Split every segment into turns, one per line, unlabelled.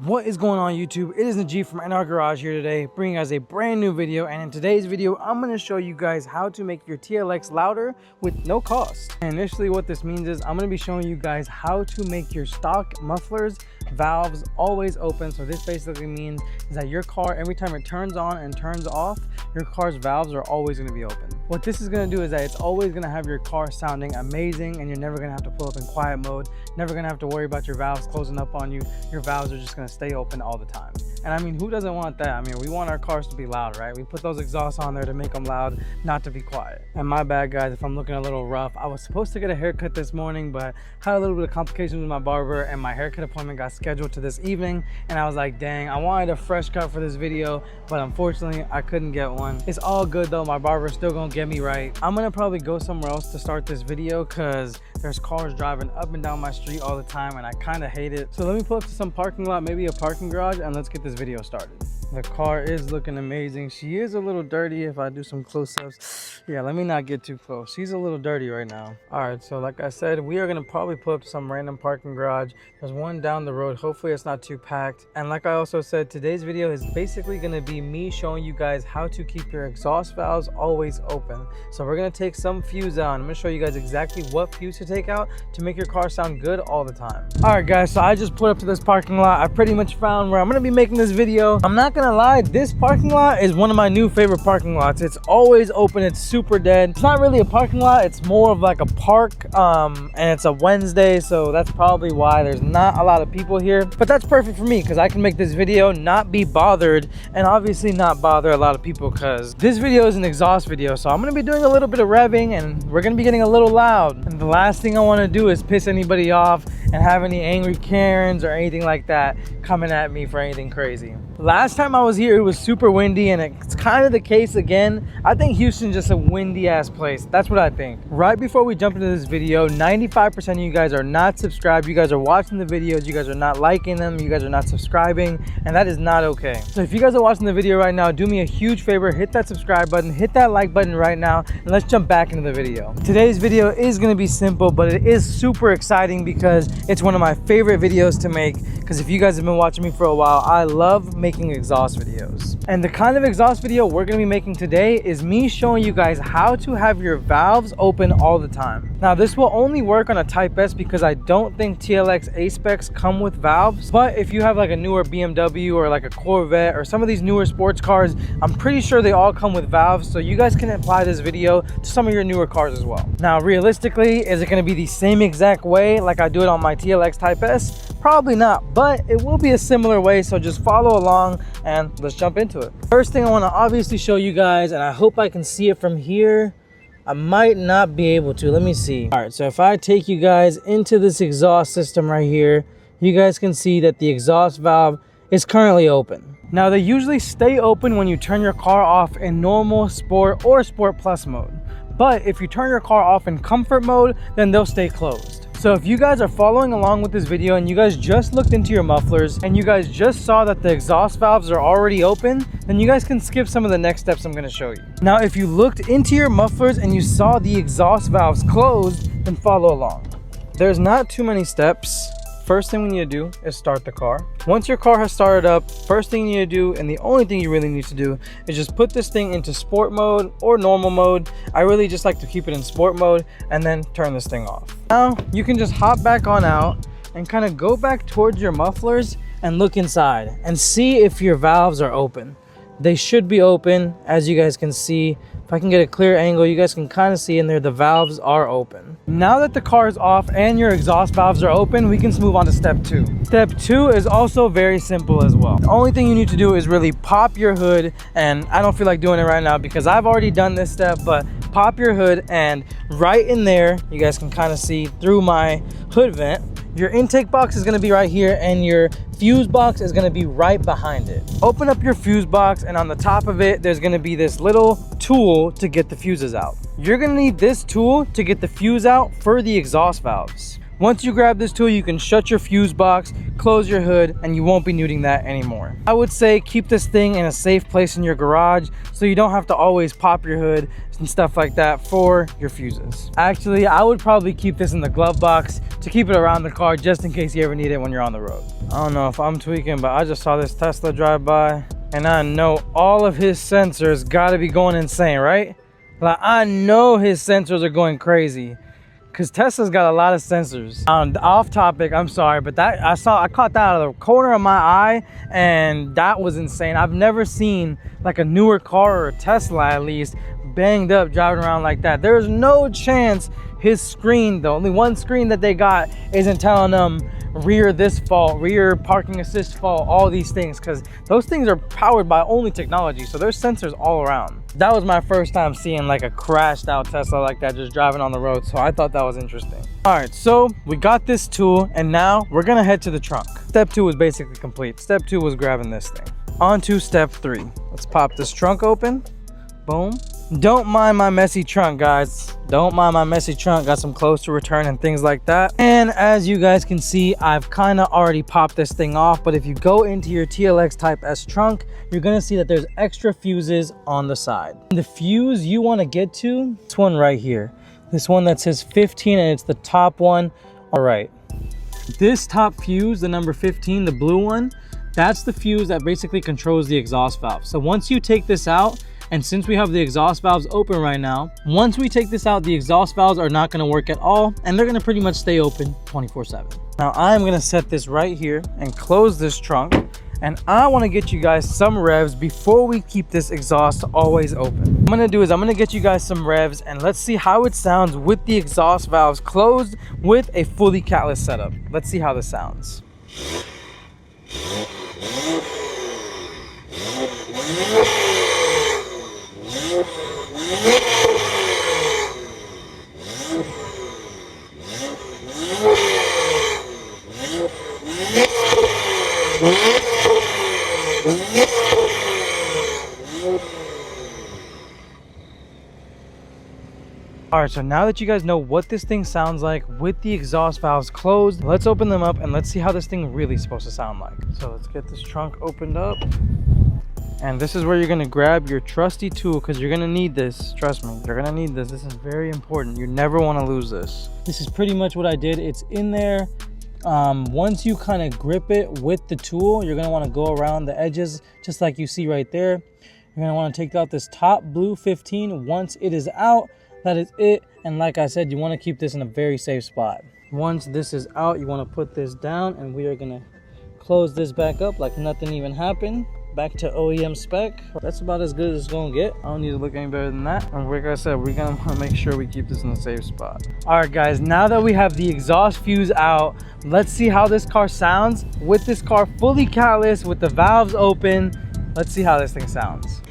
What is going on YouTube? It is Najee from NR Garage here today, bringing you guys a brand new video. And in today's video, I'm going to show you guys how to make your TLX louder with no cost. And initially what this means is I'm going to be showing you guys how to make your stock mufflers, valves always open. So this basically means is that your car, every time it turns on and turns off, your car's valves are always going to be open. What this is going to do is that it's always going to have your car sounding amazing, and you're never going to have to pull up in quiet mode, never going to have to worry about your valves closing up on you. Your valves are just going to stay open all the time. And I mean, who doesn't want that? I mean, we want our cars to be loud, right? We put those exhausts on there to make them loud, not to be quiet. And my bad, guys, if I'm looking a little rough. I was supposed to get a haircut this morning, but had a little bit of complications with my barber, and my haircut appointment got scheduled to this evening. And I was like, dang, I wanted a fresh cut for this video, but unfortunately I couldn't get one. It's all good though. My barber's still gonna get me right. I'm gonna probably go somewhere else to start this video because there's cars driving up and down my street all the time, and I kind of hate it. So let me pull up to some parking lot, maybe a parking garage, and let's get this video started. The car is looking amazing. She is a little dirty if I do some close-ups. Yeah, let me not get too close. She's a little dirty right now. All right, so like I said, we are gonna probably pull up to some random parking garage. There's one down the road. Hopefully it's not too packed. And like I also said, today's video is basically gonna be me showing you guys how to keep your exhaust valves always open. So we're gonna take some fuse out. I'm gonna show you guys exactly what fuse to take out to make your car sound good all the time. All right, guys, so I just pulled up to this parking lot. I pretty much found where I'm gonna be making this video. I'm not gonna lie, this parking lot is one of my new favorite parking lots. It's always open. It's super dead. It's not really a parking lot. It's more of like a park, and it's a Wednesday, so that's probably why there's not a lot of people here. But that's perfect for me because I can make this video, not be bothered, and obviously not bother a lot of people because this video is an exhaust video. So I'm gonna be doing a little bit of revving, and we're gonna be getting a little loud. And the last thing I want to do is piss anybody off and have any angry Karens or anything like that coming at me for anything crazy. Last time I was here, it was super windy, and it's kind of the case again. I think Houston's just a windy ass place. That's what I think. Right before we jump into this video, 95% of you guys are not subscribed. You guys are watching the videos, you guys are not liking them, you guys are not subscribing, and that is not okay. So if you guys are watching the video right now, do me a huge favor, hit that subscribe button, hit that like button right now, and let's jump back into the video. Today's video is going to be simple, but it is super exciting because it's one of my favorite videos to make. Because if you guys have been watching me for a while, I love making exhaust videos. And the kind of exhaust video we're going to be making today is me showing you guys how to have your valves open all the time. Now this will only work on a Type S because I don't think TLX A-Specs come with valves. But if you have like a newer BMW or like a Corvette or some of these newer sports cars, I'm pretty sure they all come with valves. So you guys can apply this video to some of your newer cars as well. Now realistically, is it going to be the same exact way like I do it on my TLX Type S? Probably not, but it will be a similar way, so just follow along and let's jump into it. First thing I want to obviously show you guys, and I hope I can see it from here. I might not be able to. Let me see. All right, so if I take you guys into this exhaust system right here, you guys can see that the exhaust valve is currently open. Now they usually stay open when you turn your car off in normal, sport, or sport plus mode. But if you turn your car off in comfort mode, then they'll stay closed. So if you guys are following along with this video and you guys just looked into your mufflers and you guys just saw that the exhaust valves are already open, then you guys can skip some of the next steps I'm going to show you. Now if you looked into your mufflers and you saw the exhaust valves closed, then follow along. There's not too many steps. First thing we need to do is start the car. Once your car has started up, first thing you need to do, and the only thing you really need to do, is just put this thing into sport mode or normal mode. I really just like to keep it in sport mode and then turn this thing off. Now you can just hop back on out and kind of go back towards your mufflers and look inside and see if your valves are open. They should be open, as you guys can see. If I can get a clear angle, you guys can kind of see in there the valves are open. Now that the car is off and your exhaust valves are open, we can move on to step 2. Step 2 is also very simple as well. The only thing you need to do is really pop your hood, and I don't feel like doing it right now because I've already done this step, but pop your hood, and right in there, you guys can kind of see through my hood vent, your intake box is going to be right here and your fuse box is going to be right behind it. Open up your fuse box, and on the top of it there's going to be this little tool to get the fuses out. You're going to need this tool to get the fuse out for the exhaust valves. Once you grab this tool, you can shut your fuse box, close your hood, and you won't be needing that anymore. I would say keep this thing in a safe place in your garage so you don't have to always pop your hood and stuff like that for your fuses. Actually, I would probably keep this in the glove box to keep it around the car just in case you ever need it when you're on the road. I don't know if I'm tweaking, but I just saw this Tesla drive by and I know all of his sensors gotta be going insane, right? Like, I know his sensors are going crazy because Tesla's got a lot of sensors. Off topic, I'm sorry, but that I caught that out of the corner of my eye, and that was insane. I've never seen like a newer car, or a Tesla at least, banged up driving around like that. There's no chance his screen, the only one screen that they got, isn't telling them rear this fault, rear parking assist fault, all these things, because those things are powered by only technology, so there's sensors all around. That was my first time seeing like a crashed out Tesla like that just driving on the road, so I thought that was interesting. All right, so we got this tool and now we're gonna head to the trunk. Step 2 was basically complete. Step 2 was grabbing this thing. On to step 3. Let's pop this trunk open. Boom. Don't mind my messy trunk, guys. Don't mind my messy trunk. Got some clothes to return and things like that. And as you guys can see, I've kind of already popped this thing off, but if you go into your TLX Type S trunk, you're gonna see that there's extra fuses on the side. The fuse you want to get to, this one right here, this one that says 15, and it's the top one. All right, this top fuse, the number 15, the blue one, that's the fuse that basically controls the exhaust valve. So once you take this out, and since we have the exhaust valves open right now, once we take this out, the exhaust valves are not going to work at all, and they're going to pretty much stay open 24/7. Now I'm going to set this right here and close this trunk, and I want to get you guys some revs before we keep this exhaust always open. What I'm going to do is I'm going to get you guys some revs, and let's see how it sounds with the exhaust valves closed with a fully catless setup. Let's see how this sounds. All right, so now that you guys know what this thing sounds like with the exhaust valves closed, let's open them up and let's see how this thing really is supposed to sound like. So let's get this trunk opened up. And this is where you're gonna grab your trusty tool, because you're gonna need this. Trust me, you're gonna need this. This is very important. You never wanna lose this. This is pretty much what I did. It's in there. Once you kind of grip it with the tool, you're gonna wanna go around the edges, just like you see right there. You're gonna wanna take out this top blue 15. Once it is out, that is it. And like I said, you wanna keep this in a very safe spot. Once this is out, you wanna put this down, and we are gonna close this back up like nothing even happened. Back to OEM spec. That's about as good as it's gonna get. I don't need to look any better than that. And like I said, we're gonna wanna make sure we keep this in a safe spot. All right, guys, now that we have the exhaust fuse out, let's see how this car sounds with this car fully catless, with the valves open. Let's see how this thing sounds.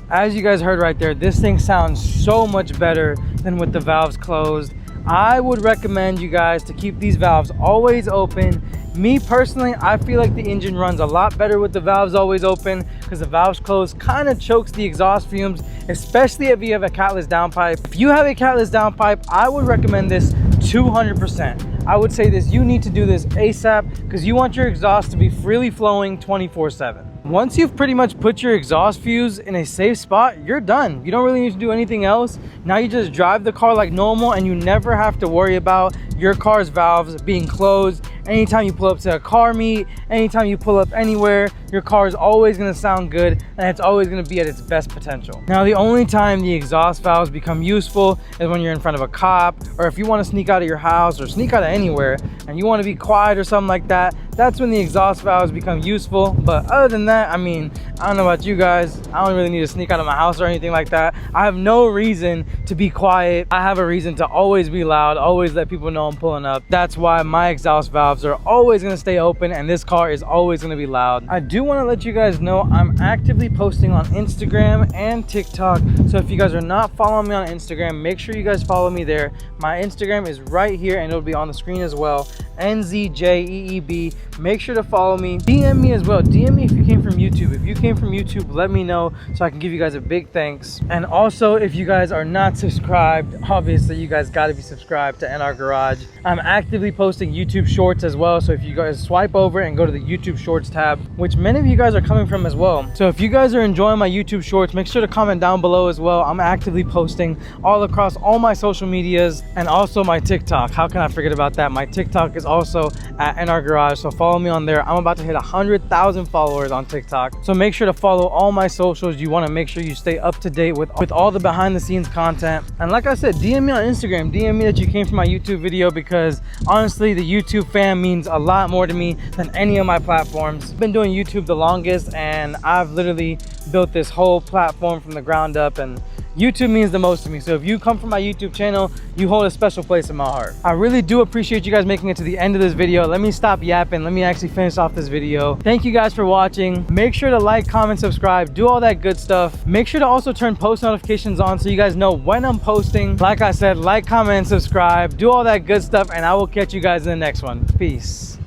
As you guys heard right there, this thing sounds so much better than with the valves closed. I would recommend you guys to keep these valves always open. Me personally, I feel like the engine runs a lot better with the valves always open, because the valves closed kind of chokes the exhaust fumes, especially if you have a catless downpipe. If you have a catless downpipe, I would recommend this 200%. I would say this, you need to do this ASAP, because you want your exhaust to be freely flowing 24/7. Once you've pretty much put your exhaust fuse in a safe spot, you're done. You don't really need to do anything else. Now you just drive the car like normal, and you never have to worry about your car's valves being closed. Anytime you pull up to a car meet, anytime you pull up anywhere, your car is always gonna sound good, and it's always gonna be at its best potential. Now, the only time the exhaust valves become useful is when you're in front of a cop, or if you wanna sneak out of your house or sneak out of anywhere, and you wanna be quiet or something like that, that's when the exhaust valves become useful. But other than that, I mean, I don't know about you guys, I don't really need to sneak out of my house or anything like that. I have no reason to be quiet. I have a reason to always be loud, always let people know I'm pulling up. That's why my exhaust valves are always gonna stay open and this car is always gonna be loud. I do wanna let you guys know I'm actively posting on Instagram and TikTok. So if you guys are not following me on Instagram, make sure you guys follow me there. My Instagram is right here and it'll be on the screen as well. NZJEEB. Make sure to follow me. DM me as well. DM me if you came from YouTube. If you came from YouTube, let me know so I can give you guys a big thanks. And also, if you guys are not subscribed, obviously you guys got to be subscribed to NR Garage. I'm actively posting YouTube shorts as well. So if you guys swipe over and go to the YouTube shorts tab, which many of you guys are coming from as well. So if you guys are enjoying my YouTube shorts, make sure to comment down below as well. I'm actively posting all across all my social medias and also my TikTok. How can I forget about that? My TikTok is also at NR Garage, so follow me on there. I'm about to hit 100,000 followers on TikTok, so make sure to follow all my socials. You want to make sure you stay up to date with all the behind the scenes content. And like I said, DM me on Instagram. DM me that you came from my YouTube video, because honestly the YouTube fam means a lot more to me than any of my platforms. I've been doing YouTube the longest and I've literally built this whole platform from the ground up, and YouTube means the most to me. So if you come from my YouTube channel, you hold a special place in my heart. I really do appreciate you guys making it to the end of this video. Let me stop yapping. Let me actually finish off this video. Thank you guys for watching. Make sure to like, comment, subscribe, do all that good stuff. Make sure to also turn post notifications on so you guys know when I'm posting. Like I said, like, comment, and subscribe. Do all that good stuff, and I will catch you guys in the next one. Peace.